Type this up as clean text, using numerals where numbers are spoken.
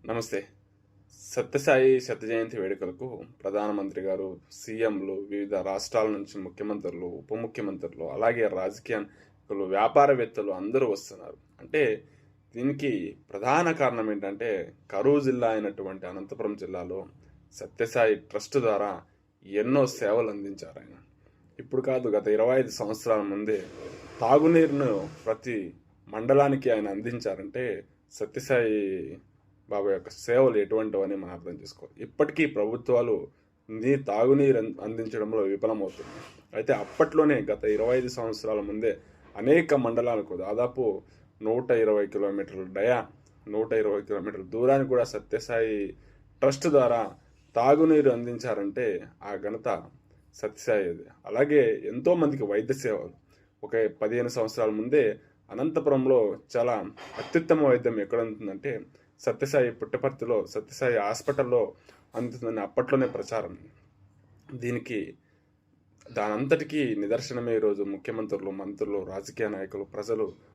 నమస్తే. సత్యసాయి శత జయంతి వేడుకలకు ప్రధానమంత్రి గారు, సీఎంలు, వివిధ రాష్ట్రాల నుంచి ముఖ్యమంత్రులు, ఉప ముఖ్యమంత్రులు, అలాగే రాజకీయ నాయకులు, వ్యాపారవేత్తలు అందరూ వస్తున్నారు. అంటే దీనికి ప్రధాన కారణం ఏంటంటే కరూరు జిల్లా అయినటువంటి అనంతపురం జిల్లాలో సత్యసాయి ట్రస్ట్ ద్వారా ఎన్నో సేవలు అందించారు ఆయన. ఇప్పుడు కాదు, గత 25 సంవత్సరాల ముందే తాగునీరును ప్రతి మండలానికి ఆయన అందించారంటే సత్యసాయి బాబా యొక్క సేవలు ఎటువంటివని మనం అర్థం చేసుకోవాలి. ఇప్పటికీ ప్రభుత్వాలు తాగునీరు అందించడంలో విఫలమవుతుంది. అయితే అప్పట్లోనే గత 25 సంవత్సరాల ముందే అనేక మండలాలకు దాదాపు 120 కిలోమీటర్ల 120 కిలోమీటర్ల దూరానికి కూడా సత్యసాయి ట్రస్ట్ ద్వారా తాగునీరు అందించారంటే ఆ ఘనత సత్యసాయిది. అలాగే ఎంతోమందికి వైద్య సేవలు ఒక 15 సంవత్సరాల ముందే అనంతపురంలో చాలా అత్యుత్తమ వైద్యం ఎక్కడ ఉంటుందంటే సత్యసాయి పుట్టపర్తిలో సత్యసాయి హాస్పిటల్లో అందుతుందని అప్పట్లోనే ప్రచారం. దీనికి దానంతటికీ నిదర్శనమే ఈరోజు ముఖ్యమంత్రులు, మంత్రులు, రాజకీయ నాయకులు, ప్రజలు